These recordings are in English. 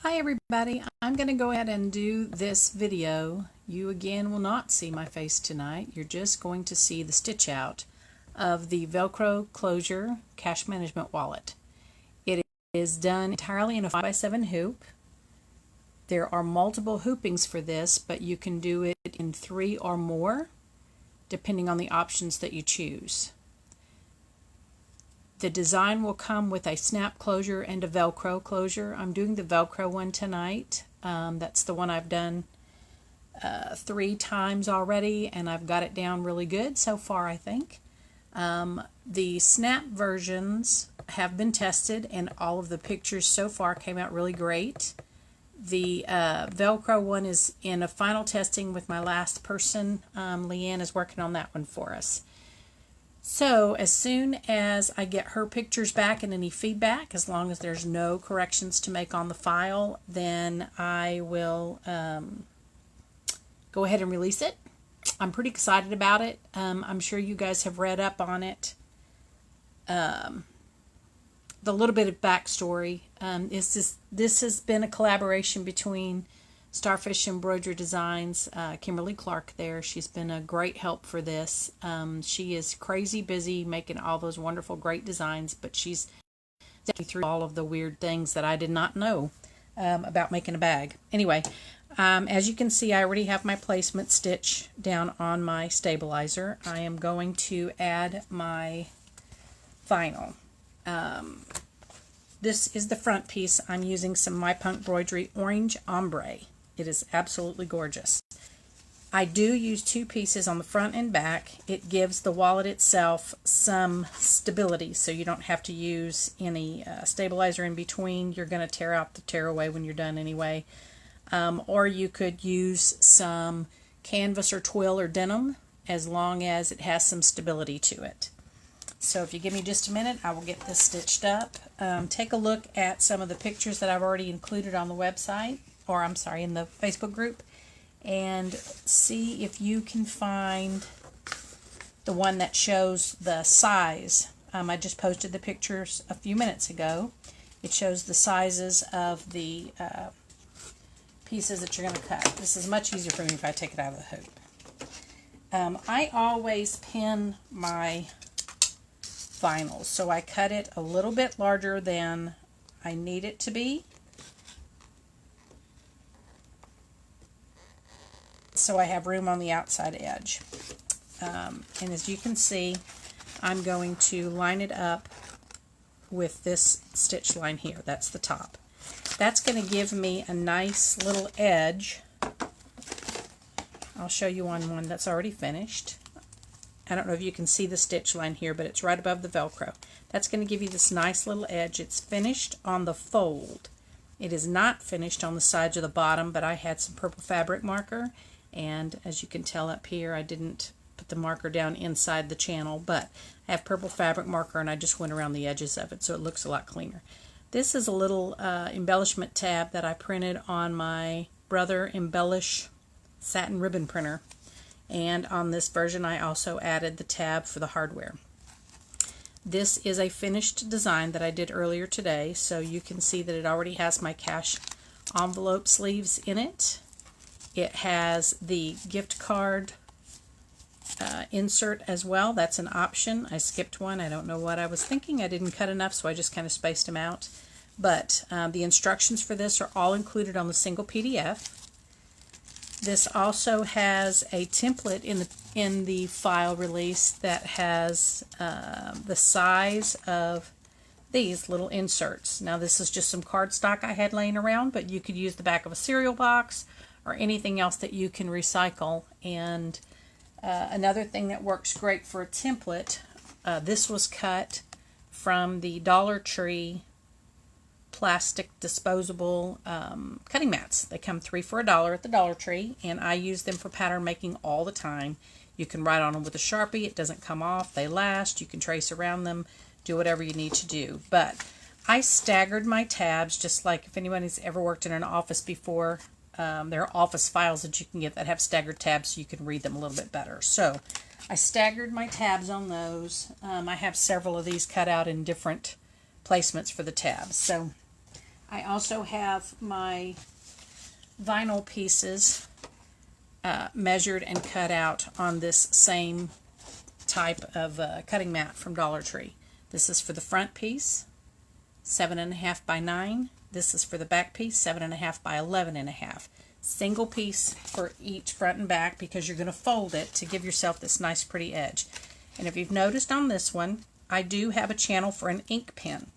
Hi everybody, I'm going to go ahead and do this video. You again will not see my face tonight. You're just going to see the stitch out of the Velcro closure cash management wallet. It is done entirely in a 5x7 hoop. There are multiple hoopings for this, but you can do it in 3 or more depending on the options that you choose. The design will come with a snap closure and a Velcro closure. I'm doing the Velcro one tonight. That's the one I've done 3 times already, and I've got it down really good so far, I think. The snap versions have been tested, and all of the pictures so far came out really great. The Velcro one is in a final testing with my last person. Leanne is working on that one for us. So as soon as I get her pictures back and any feedback, as long as there's no corrections to make on the file, then I will go ahead and release it. I'm pretty excited about it. I'm sure you guys have read up on it. The little bit of backstory is this has been a collaboration between Starfish Embroidery Designs, Kimberly Clark there. She's been a great help for this. She is crazy busy making all those wonderful, great designs, but she's taking through all of the weird things that I did not know about making a bag. Anyway, as you can see, I already have my placement stitch down on my stabilizer. I am going to add my vinyl. This is the front piece. I'm using some My Punk Embroidery Orange Ombre. It is absolutely gorgeous. I do use 2 pieces on the front and back. It gives the wallet itself some stability, so you don't have to use any stabilizer in between. You're going to tear away when you're done anyway. Or you could use some canvas or twill or denim, as long as it has some stability to it. So if you give me just a minute, I will get this stitched up. Take a look at some of the pictures that I've already included on the website, or I'm sorry, in the Facebook group, and see if you can find the one that shows the size. I just posted the pictures a few minutes ago. It shows the sizes of the pieces that you're going to cut. This is much easier for me if I take it out of the hoop. I always pin my vinyl, so I cut it a little bit larger than I need it to be, so I have room on the outside edge. And as you can see, I'm going to line it up with this stitch line here. That's the top. That's going to give me a nice little edge. I'll show you on one that's already finished. I don't know if you can see the stitch line here, but it's right above the Velcro. That's going to give you this nice little edge. It's finished on the fold. It is not finished on the sides or the bottom, but I had some purple fabric marker, and as you can tell up here, I didn't put the marker down inside the channel, but I have purple fabric marker, and I just went around the edges of it, so it looks a lot cleaner. This is a little embellishment tab that I printed on my Brother Embellish satin ribbon printer. And on this version, I also added the tab for the hardware. This is a finished design that I did earlier today, so you can see that it already has my cash envelope sleeves in it. It has the gift card insert as well. That's an option. I skipped one. I don't know what I was thinking. I didn't cut enough, so I just kind of spaced them out. But the instructions for this are all included on the single PDF. This also has a template in the file release that has the size of these little inserts. Now this is just some cardstock I had laying around, but you could use the back of a cereal box or anything else that you can recycle. And another thing that works great for a template, this was cut from the Dollar Tree plastic disposable cutting mats. They come 3 for $1 at the Dollar Tree, and I use them for pattern making all the time. You can write on them with a Sharpie. It doesn't come off. They last. You can trace around them, do whatever you need to do. But I staggered my tabs, just like if anybody's ever worked in an office before. There are office files that you can get that have staggered tabs so you can read them a little bit better. So I staggered my tabs on those. I have several of these cut out in different placements for the tabs. So I also have my vinyl pieces measured and cut out on this same type of cutting mat from Dollar Tree. This is for the front piece, 7.5 by 9. This is for the back piece, 7.5 by 11.5. Single piece for each front and back because you're going to fold it to give yourself this nice pretty edge. And if you've noticed on this one, I do have a channel for an ink pen.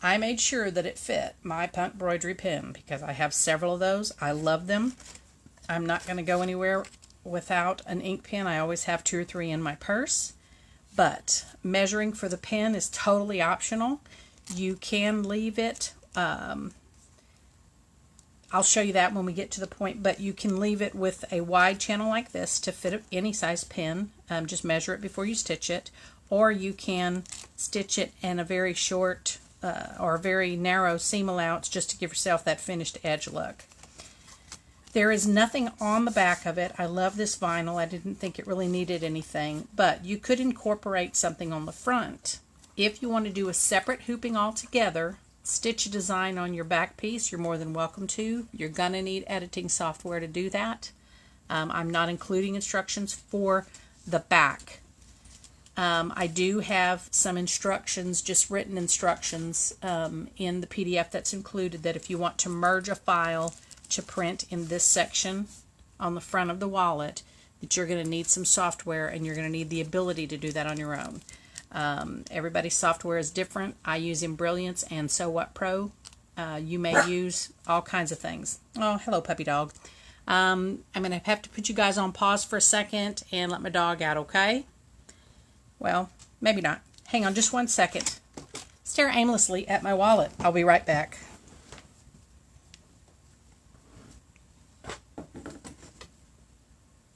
I made sure that it fit my embroidery pen because I have several of those. I love them. I'm not going to go anywhere without an ink pen. I always have 2 or 3 in my purse. But measuring for the pen is totally optional. You can leave it. I'll show you that when we get to the point, but you can leave it with a wide channel like this to fit any size pen. Just measure it before you stitch it, or you can stitch it in a very short or very narrow seam allowance just to give yourself that finished edge look. There is nothing on the back of it. I love this vinyl. I didn't think it really needed anything, but you could incorporate something on the front. If you want to do a separate hooping altogether, stitch a design on your back piece, you're more than welcome to. You're going to need editing software to do that. I'm not including instructions for the back. I do have some instructions, just written instructions in the PDF that's included, that if you want to merge a file to print in this section on the front of the wallet, that you're going to need some software and you're going to need the ability to do that on your own. Everybody's software is different. I use Embroidery and So What Pro. You may use all kinds of things. Oh, hello, puppy dog. I'm going to have to put you guys on pause for a second and let my dog out, okay? Well, maybe not. Hang on just 1 second. Stare aimlessly at my wallet. I'll be right back.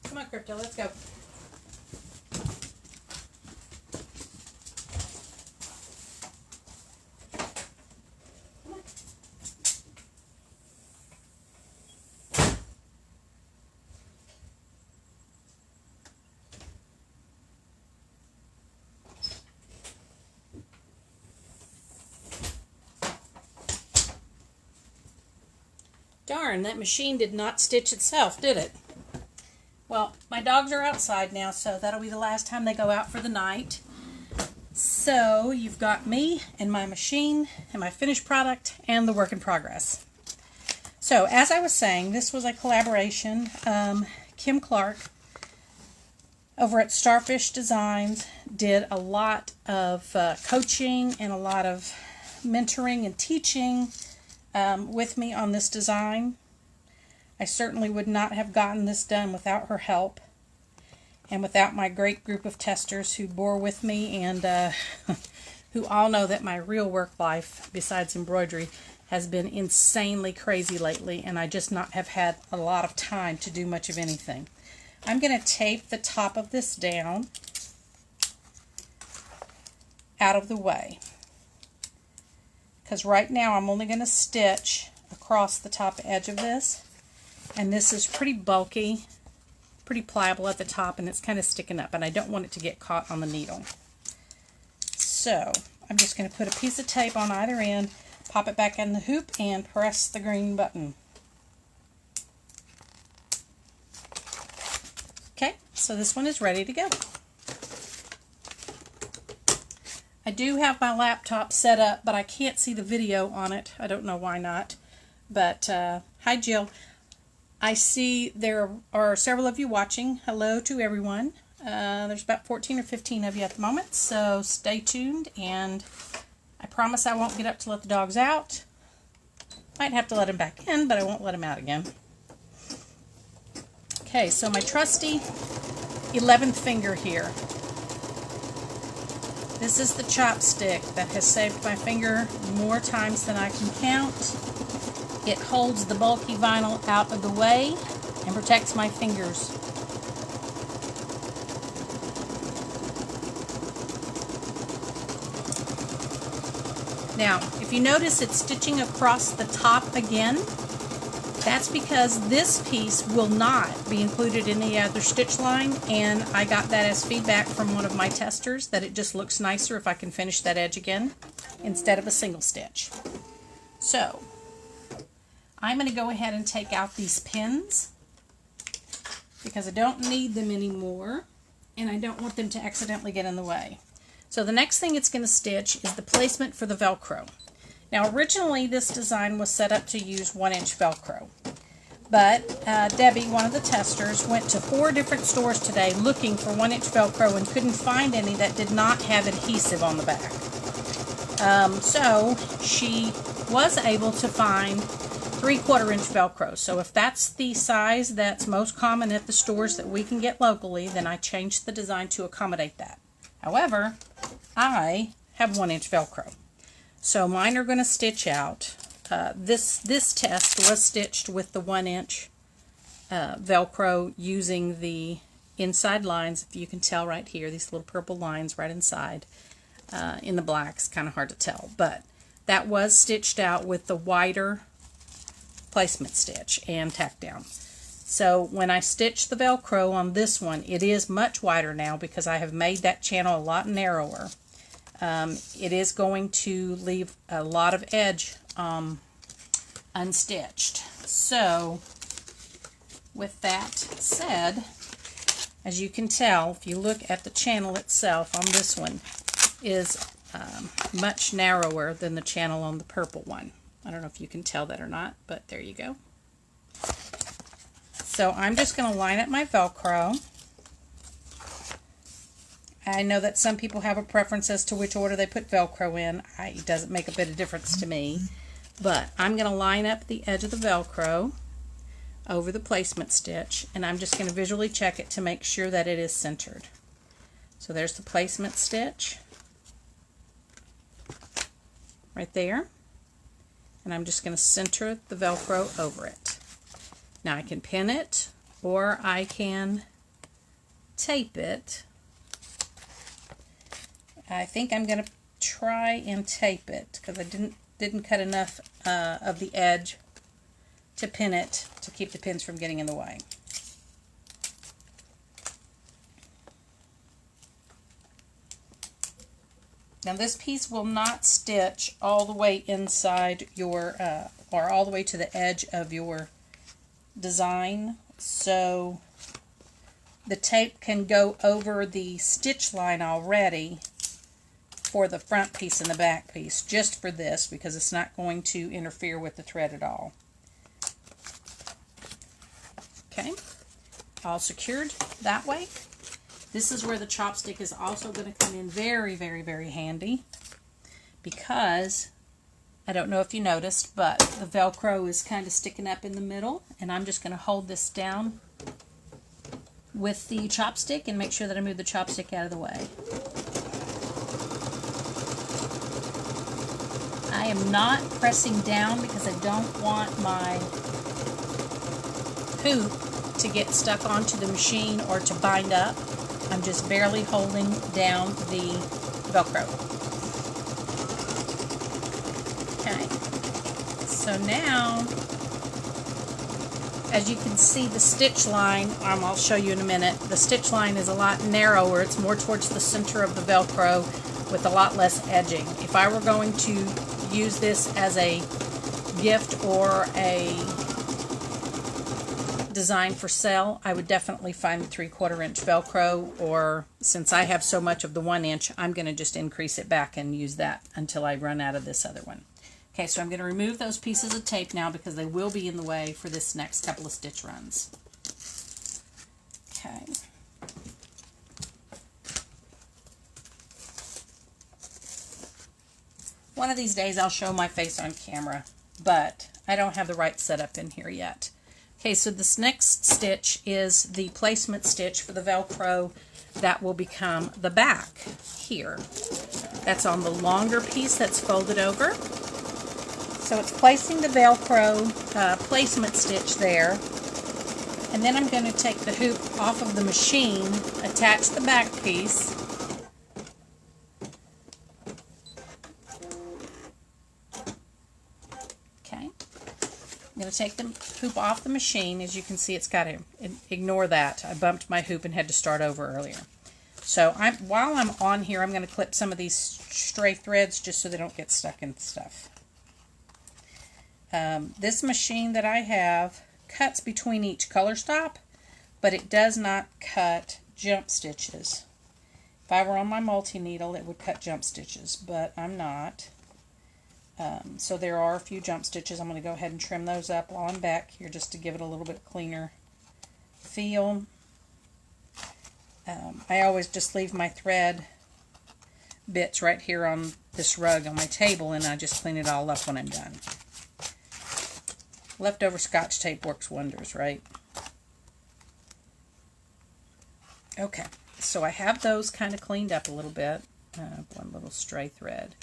Come on, Crypto, let's go. Darn, that machine did not stitch itself, did it? Well, my dogs are outside now, so that'll be the last time they go out for the night. So you've got me and my machine and my finished product and the work in progress. So as I was saying, this was a collaboration. Kim Clark over at Starfish Designs did a lot of coaching and a lot of mentoring and teaching with me on this design. I certainly would not have gotten this done without her help and without my great group of testers who bore with me and who all know that my real work life, besides embroidery, has been insanely crazy lately, and I just not have had a lot of time to do much of anything. I'm going to tape the top of this down out of the way, because right now I'm only going to stitch across the top edge of this, and this is pretty bulky, pretty pliable at the top, and it's kind of sticking up, and I don't want it to get caught on the needle. So I'm just going to put a piece of tape on either end, pop it back in the hoop, and press the green button. Okay, so this one is ready to go. I do have my laptop set up, but I can't see the video on it. I don't know why not. But, hi Jill. I see there are several of you watching. Hello to everyone. There's about 14 or 15 of you at the moment, so stay tuned, and I promise I won't get up to let the dogs out. Might have to let them back in, but I won't let them out again. Okay, so my trusty 11th finger here. This is the chopstick that has saved my finger more times than I can count. It holds the bulky vinyl out of the way and protects my fingers. Now, if you notice it's stitching across the top again, that's because this piece will not be included in the other stitch line, and I got that as feedback from one of my testers that it just looks nicer if I can finish that edge again instead of a single stitch. So, I'm going to go ahead and take out these pins because I don't need them anymore and I don't want them to accidentally get in the way. So the next thing it's going to stitch is the placement for the Velcro. Now originally this design was set up to use 1-inch Velcro, but Debbie, one of the testers, went to 4 different stores today looking for 1-inch Velcro and couldn't find any that did not have adhesive on the back. So she was able to find 3/4 inch Velcro. So if that's the size that's most common at the stores that we can get locally, then I changed the design to accommodate that. However, I have 1-inch Velcro. So mine are going to stitch out. This test was stitched with the 1-inch Velcro using the inside lines. If you can tell right here, these little purple lines right inside. In the black, it's kind of hard to tell, but that was stitched out with the wider placement stitch and tack down. So when I stitch the Velcro on this one, it is much wider now because I have made that channel a lot narrower. It is going to leave a lot of edge unstitched. So with that said, as you can tell, if you look at the channel itself on this one, is much narrower than the channel on the purple one. I don't know if you can tell that or not, but there you go. So I'm just going to line up my Velcro. I know that some people have a preference as to which order they put Velcro in. It doesn't make a bit of difference to me. But I'm going to line up the edge of the Velcro over the placement stitch, and I'm just going to visually check it to make sure that it is centered. So there's the placement stitch right there. And I'm just going to center the Velcro over it. Now I can pin it or I can tape it. I think I'm going to try and tape it because I didn't cut enough of the edge to pin it to keep the pins from getting in the way. Now this piece will not stitch all the way inside your, or all the way to the edge of your design, so the tape can go over the stitch line already for the front piece and the back piece, just for this, because it's not going to interfere with the thread at all. Okay, all secured that way. This is where the chopstick is also going to come in very, very, very handy, because I don't know if you noticed, but the Velcro is kind of sticking up in the middle, and I'm just going to hold this down with the chopstick and make sure that I move the chopstick out of the way. I am not pressing down because I don't want my hoop to get stuck onto the machine or to bind up. I'm just barely holding down the Velcro. Okay, so now, as you can see, the stitch line, I'll show you in a minute, the stitch line is a lot narrower. It's more towards the center of the Velcro with a lot less edging. If I were going to use this as a gift or a design for sale, I would definitely find the 3/4 inch Velcro, or since I have so much of the 1 inch, I'm going to just increase it back and use that until I run out of this other one. Okay, so I'm going to remove those pieces of tape now because they will be in the way for this next couple of stitch runs. Okay. One of these days I'll show my face on camera, but I don't have the right setup in here yet. Okay, so this next stitch is the placement stitch for the Velcro that will become the back here. That's on the longer piece that's folded over. So it's placing the Velcro placement stitch there. And then I'm going to take the hoop off of the machine, attach the back piece, I'm going to take the hoop off the machine. As you can see, it's got to ignore that. I bumped my hoop and had to start over earlier. So while I'm on here, I'm going to clip some of these stray threads just so they don't get stuck in stuff. This machine that I have cuts between each color stop, but it does not cut jump stitches. If I were on my multi-needle, it would cut jump stitches, but I'm not. So there are a few jump stitches. I'm going to go ahead and trim those up while I'm back here just to give it a little bit cleaner feel. I always just leave my thread bits right here on this rug on my table, and I just clean it all up when I'm done. Leftover Scotch tape works wonders, right? Okay, so I have those kind of cleaned up a little bit. One little stray thread.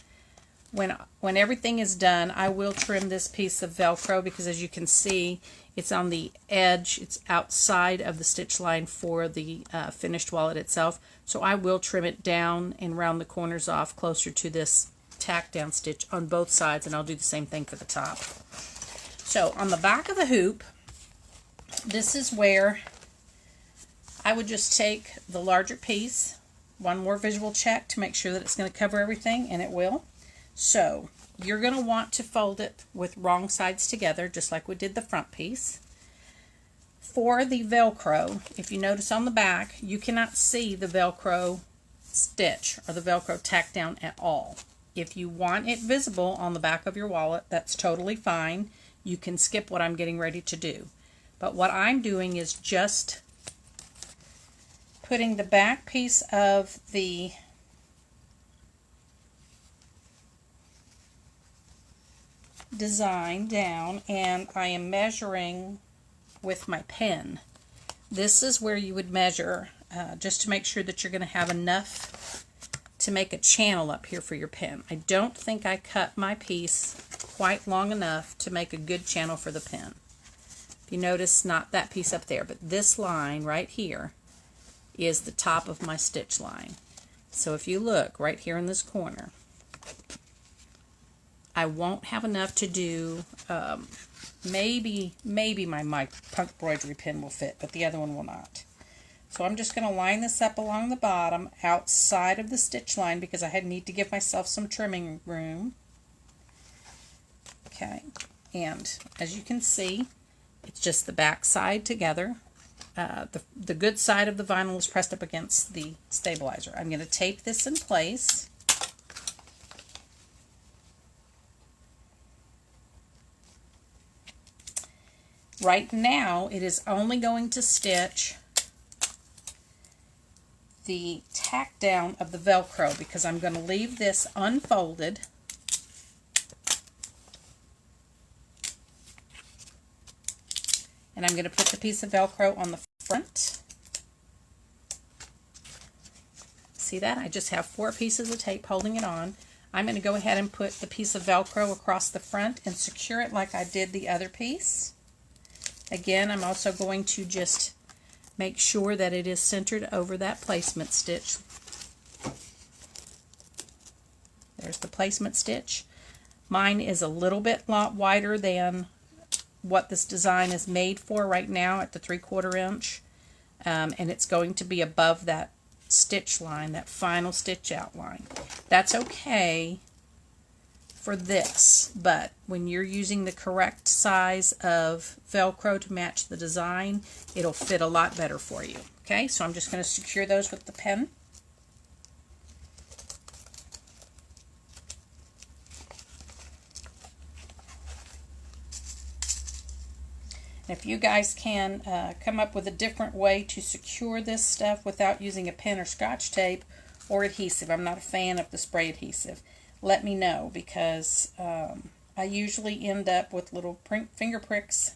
When everything is done, I will trim this piece of Velcro because, as you can see, it's on the edge. It's outside of the stitch line for the finished wallet itself. So I will trim it down and round the corners off closer to this tack down stitch on both sides, and I'll do the same thing for the top. So on the back of the hoop, this is where I would just take the larger piece, one more visual check to make sure that it's going to cover everything, and it will. So you're going to want to fold it with wrong sides together, just like we did the front piece. For the Velcro, if you notice on the back, you cannot see the Velcro stitch or the Velcro tack down at all. If you want it visible on the back of your wallet, that's totally fine. You can skip what I'm getting ready to do. But what I'm doing is just putting the back piece of the design down, and I am measuring with my pen. This is where you would measure just to make sure that you're going to have enough to make a channel up here for your pen. I don't think I cut my piece quite long enough to make a good channel for the pen. If you notice, not that piece up there, but this line right here is the top of my stitch line. So if you look right here in this corner, I won't have enough to do, maybe my embroidery pin will fit, but the other one will not. So I'm just going to line this up along the bottom outside of the stitch line because I need to give myself some trimming room. Okay, and as you can see, it's just the back side together. The good side of the vinyl is pressed up against the stabilizer. I'm going to tape this in place. Right now, it is only going to stitch the tack down of the Velcro because I'm going to leave this unfolded. And I'm going to put the piece of Velcro on the front. See that? I just have 4 pieces of tape holding it on. I'm going to go ahead and put the piece of Velcro across the front and secure it like I did the other piece. Again, I'm also going to just make sure that it is centered over that placement stitch. There's the placement stitch. Mine is a little bit wider than what this design is made for right now at the 3/4 inch. And it's going to be above that stitch line, that final stitch outline. That's okay for this, but when you're using the correct size of Velcro to match the design, it'll fit a lot better for you. Okay, so I'm just going to secure those with the pen. And if you guys can come up with a different way to secure this stuff without using a pen or Scotch tape or adhesive, I'm not a fan of the spray adhesive, let me know, because I usually end up with little finger pricks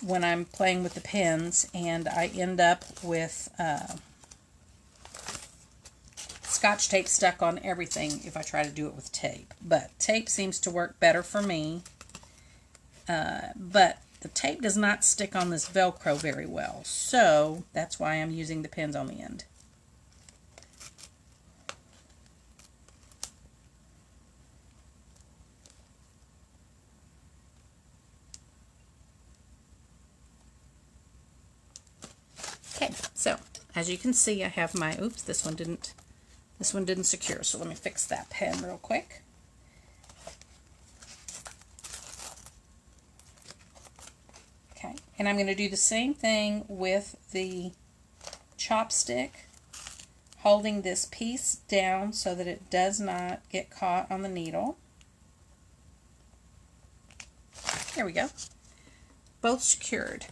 when I'm playing with the pens, and I end up with Scotch tape stuck on everything if I try to do it with tape. But tape seems to work better for me, but the tape does not stick on this Velcro very well, so that's why I'm using the pens on the end. Okay, so as you can see, I have my, oops, this one didn't This one didn't secure, so let me fix that pen real quick. Okay, and I'm going to do the same thing with the chopstick, holding this piece down so that it does not get caught on the needle. There we go. Both secured.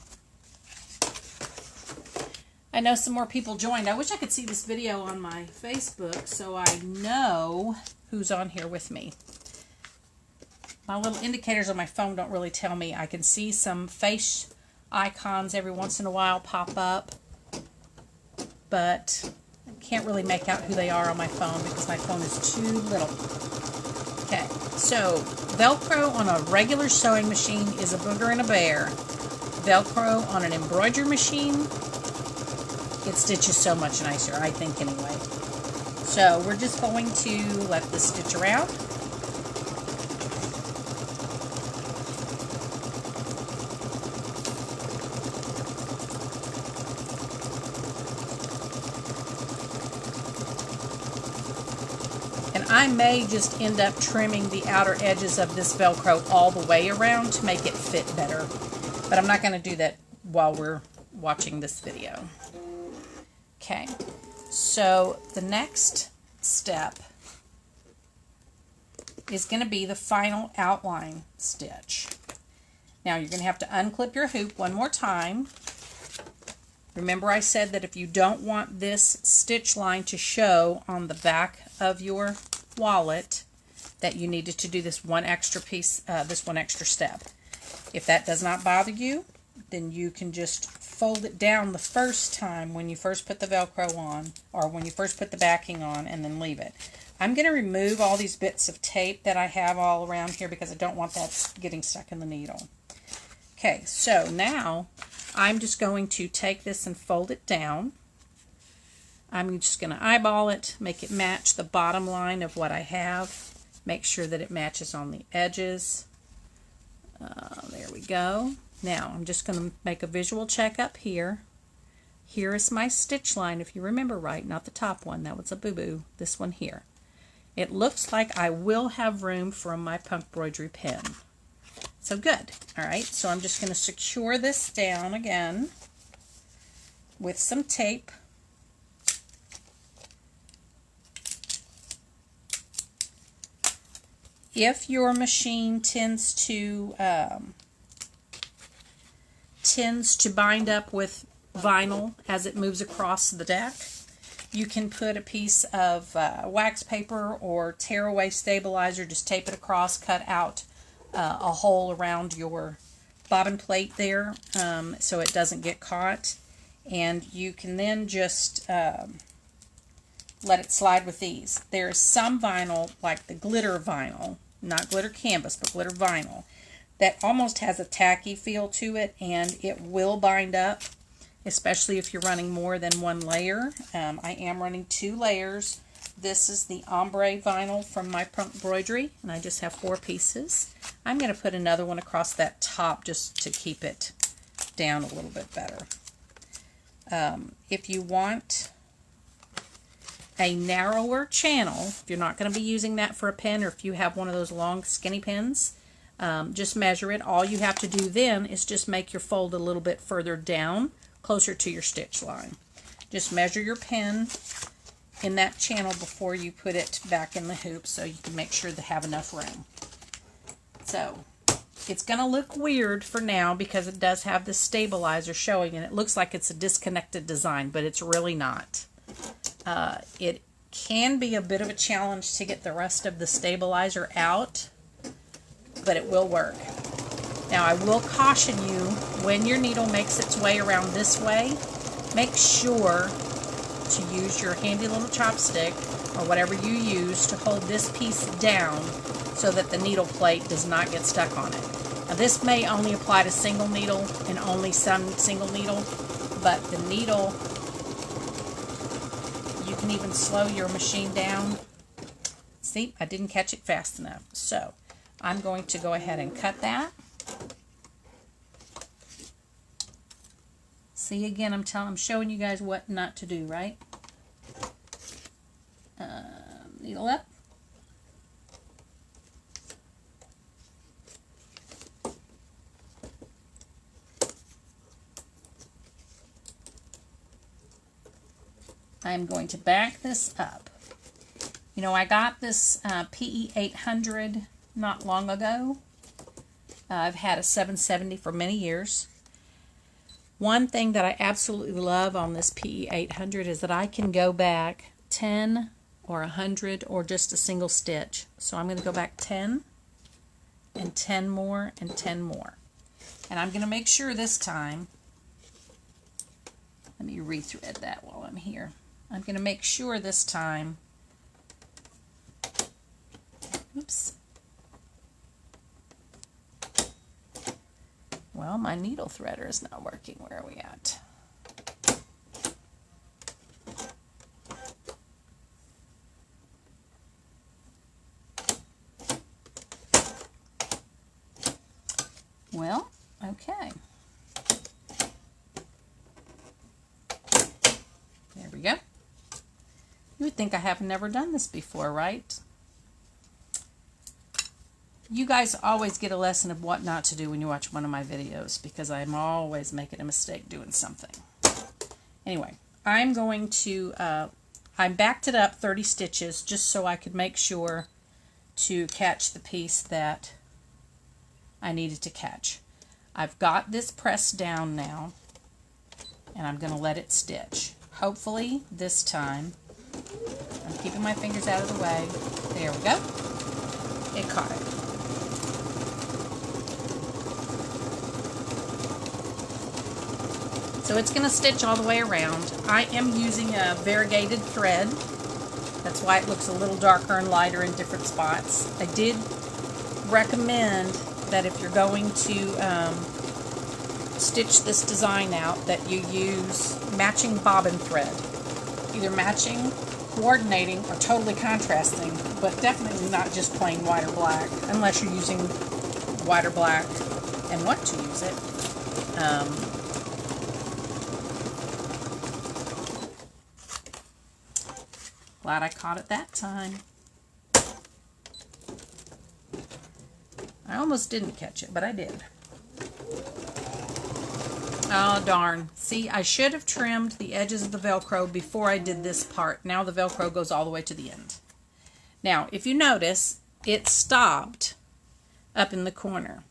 I know some more people joined. I wish I could see this video on my Facebook so I know who's on here with me. My little indicators on my phone don't really tell me. I can see some face icons every once in a while pop up, but I can't really make out who they are on my phone because my phone is too little. Okay, so Velcro on a regular sewing machine is a booger and a bear. Velcro on an embroidery machine, it stitches so much nicer, I think anyway. So we're just going to let this stitch around. I may just end up trimming the outer edges of this Velcro all the way around to make it fit better. But I'm not going to do that while we're watching this video. Okay, so the next step is going to be the final outline stitch. Now you're going to have to unclip your hoop one more time. Remember I said that if you don't want this stitch line to show on the back of your wallet, that you needed to do this one extra piece, this one extra step. If that does not bother you, then you can just fold it down the first time when you first put the Velcro on, or when you first put the backing on, and then leave it. I'm going to remove all these bits of tape that I have all around here because I don't want that getting stuck in the needle. Okay, so now I'm just going to take this and fold it down. I'm just going to eyeball it, make it match the bottom line of what I have. Make sure that it matches on the edges. There we go. Now I'm just going to make a visual check up here. Here is my stitch line, if you remember right, not the top one. That was a boo-boo. This one here. It looks like I will have room for my Punkbroidery pen. So good. Alright, so I'm just going to secure this down again with some tape. If your machine tends to bind up with vinyl as it moves across the deck, you can put a piece of wax paper or tearaway stabilizer, just tape it across, cut out a hole around your bobbin plate there so it doesn't get caught, and you can then just let it slide with these. There's some vinyl, like the glitter vinyl, not glitter canvas, but glitter vinyl, that almost has a tacky feel to it, and it will bind up, especially if you're running more than one layer. I am running 2 layers. This is the ombre vinyl from my Punkbroidery, and I just have 4 pieces. I'm going to put another one across that top just to keep it down a little bit better. If you want a narrower channel, if you're not going to be using that for a pen, or if you have one of those long skinny pens, just measure it. All you have to do then is just make your fold a little bit further down, closer to your stitch line. Just measure your pen in that channel before you put it back in the hoop so you can make sure to have enough room. So it's going to look weird for now because it does have the stabilizer showing, and it looks like it's a disconnected design, but it's really not. It can be a bit of a challenge to get the rest of the stabilizer out, but it will work. Now I will caution you, when your needle makes its way around this way, make sure to use your handy little chopstick or whatever you use to hold this piece down so that the needle plate does not get stuck on it. Now this may only apply to single needle and only some single needle, but the needle, you can even slow your machine down. See, I didn't catch it fast enough. So I'm going to go ahead and cut that. See, again, I'm showing you guys what not to do, right? needle up. I'm going to back this up. You know, I got this PE 800 not long ago. I've had a 770 for many years. One thing that I absolutely love on this PE 800 is that I can go back 10 or 100 or just a single stitch. So I'm going to go back 10 and 10 more and 10 more. And I'm going to make sure this time, let me rethread that while I'm here. I'm going to make sure this time, oops, well, my needle threader is not working. Where are we at? Well, okay. There we go. You would think I have never done this before, right? You guys always get a lesson of what not to do when you watch one of my videos, because I'm always making a mistake doing something. Anyway, I'm going to, I backed it up 30 stitches just so I could make sure to catch the piece that I needed to catch. I've got this pressed down now, and I'm going to let it stitch. Hopefully this time, I'm keeping my fingers out of the way. There we go. It caught it. So it's going to stitch all the way around. I am using a variegated thread. That's why it looks a little darker and lighter in different spots. I did recommend that if you're going to stitch this design out, that you use matching bobbin thread. Either matching, coordinating, or totally contrasting, but definitely not just plain white or black, unless you're using white or black and want to use it. Glad I caught it that time. I almost didn't catch it, but I did. Oh, darn. See, I should have trimmed the edges of the Velcro before I did this part. Now the Velcro goes all the way to the end. Now, if you notice, it stopped up in the corner.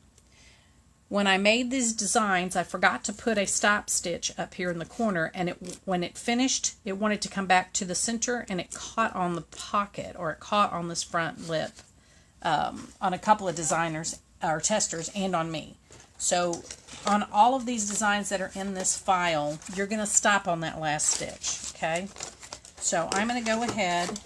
When I made these designs, I forgot to put a stop stitch up here in the corner, and when it finished, it wanted to come back to the center, and it caught on the pocket, or it caught on this front lip on a couple of designers, or testers, and on me. So on all of these designs that are in this file, you're going to stop on that last stitch, okay? So I'm going to go ahead,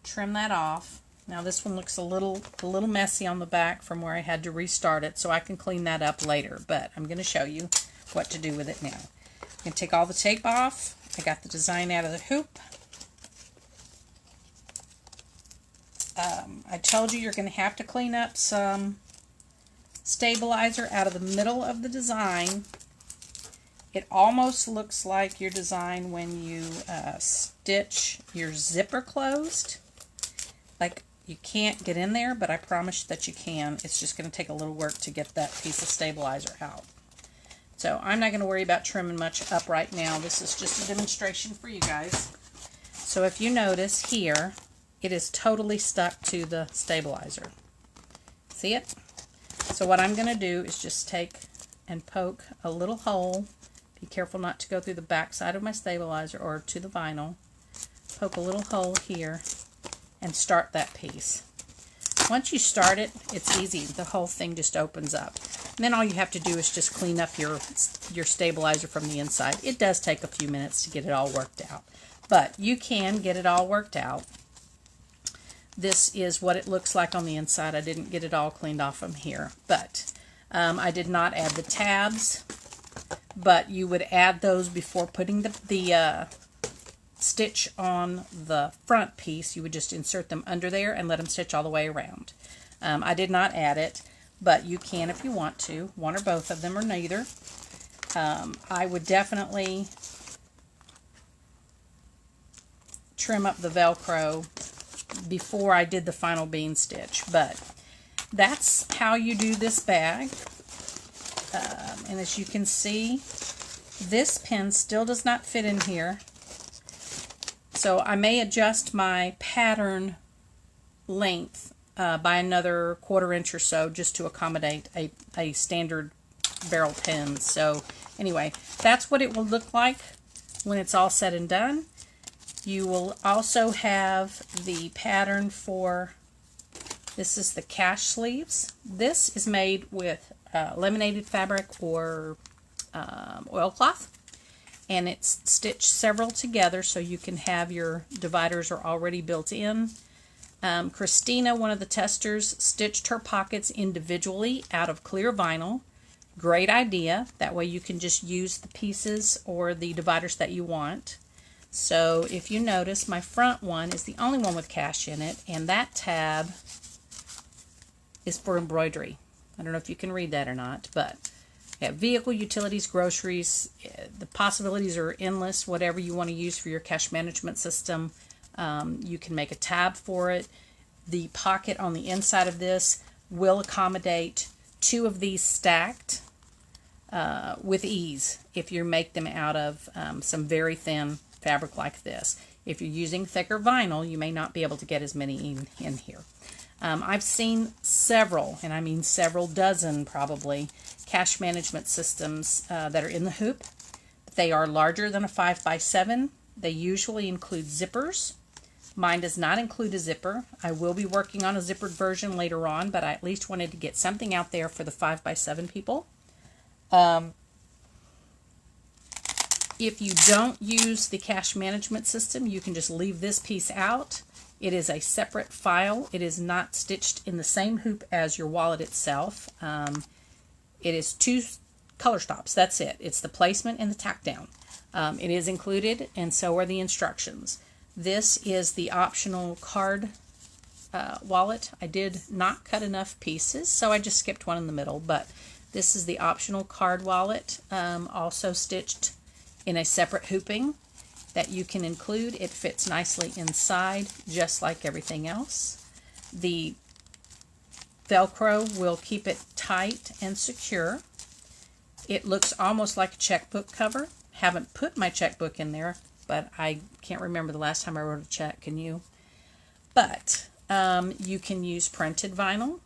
trim that off. Now this one looks a little messy on the back from where I had to restart it, so I can clean that up later, but I'm going to show you what to do with it now. I'm going to take all the tape off. I got the design out of the hoop. I told you you're going to have to clean up some stabilizer out of the middle of the design. It almost looks like your design when you stitch your zipper closed. Like, you can't get in there, but I promise that you can. It's just going to take a little work to get that piece of stabilizer out. So I'm not going to worry about trimming much up right now. This is just a demonstration for you guys. So if you notice here, it is totally stuck to the stabilizer. See it? So what I'm going to do is just take and poke a little hole. Be careful not to go through the back side of my stabilizer or to the vinyl. Poke a little hole here and start that piece. Once you start it, it's easy. The whole thing just opens up. And then all you have to do is just clean up your stabilizer from the inside. It does take a few minutes to get it all worked out, but you can get it all worked out. This is what it looks like on the inside. I didn't get it all cleaned off from here, but I did not add the tabs, but you would add those before putting the stitch on the front piece. You would just insert them under there and let them stitch all the way around. I did not add it, but you can if you want to, one or both of them or neither. I would definitely trim up the Velcro before I did the final bean stitch. But that's how you do this bag. And as you can see, this pin still does not fit in here. So I may adjust my pattern length by another 1/4 inch or so just to accommodate a standard barrel pin. So anyway, that's what it will look like when it's all said and done. You will also have the pattern for, this is the cash sleeves. This is made with laminated fabric or oilcloth, and it's stitched several together so you can have your dividers are already built in. Christina, one of the testers, stitched her pockets individually out of clear vinyl. Great idea. That way you can just use the pieces or the dividers that you want. So if you notice, my front one is the only one with cash in it, and that tab is for embroidery. I don't know if you can read that or not, but yeah, vehicle, utilities, groceries, the possibilities are endless. Whatever you want to use for your cash management system, you can make a tab for it. The pocket on the inside of this will accommodate 2 of these stacked with ease if you make them out of some very thin fabric like this. If you're using thicker vinyl, you may not be able to get as many in here. I've seen several, and I mean several dozen probably, cash management systems that are in the hoop. They are larger than a 5x7. They usually include zippers. Mine does not include a zipper. I will be working on a zippered version later on, but I at least wanted to get something out there for the 5x7 people. If you don't use the cash management system, you can just leave this piece out. It is a separate file. It is not stitched in the same hoop as your wallet itself. It is 2 color stops. That's it. It's the placement and the tack down. It is included, and so are the instructions. This is the optional card wallet. I did not cut enough pieces, so I just skipped one in the middle, but this is the optional card wallet, also stitched in a separate hooping that you can include. It fits nicely inside, just like everything else. The Velcro will keep it tight and secure. It looks almost like a checkbook cover. Haven't put my checkbook in there, but I can't remember the last time I wrote a check. Can you? But you can use printed vinyl.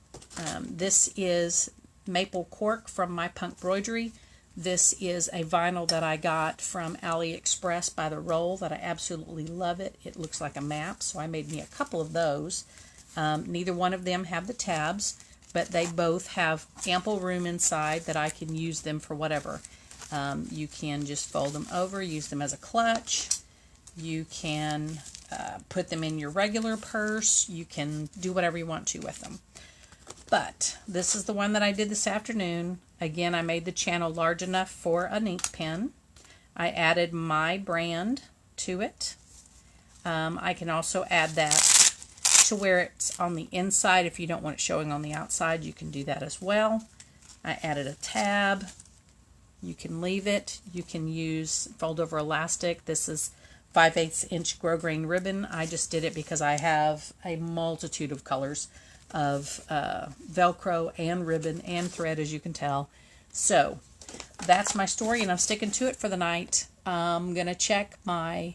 This is maple cork from my punk embroidery. This is a vinyl that I got from AliExpress by the roll that I absolutely love it. It looks like a map, so I made me a couple of those. Neither one of them have the tabs, but they both have ample room inside that I can use them for whatever. You can just fold them over, use them as a clutch. You can put them in your regular purse. You can do whatever you want to with them. But this is the one that I did this afternoon. Again, I made the channel large enough for an ink pen. I added my brand to it. I can also add that to where it's on the inside. If you don't want it showing on the outside, you can do that as well. I added a tab. You can leave it. You can use fold over elastic. This is 5/8 inch grosgrain ribbon. I just did it because I have a multitude of colors of Velcro and ribbon and thread, as you can tell. So that's my story, and I'm sticking to it for the night. I'm going to check my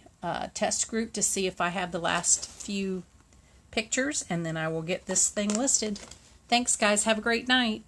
test group to see if I have the last few pictures, and then I will get this thing listed. Thanks, guys. Have a great night.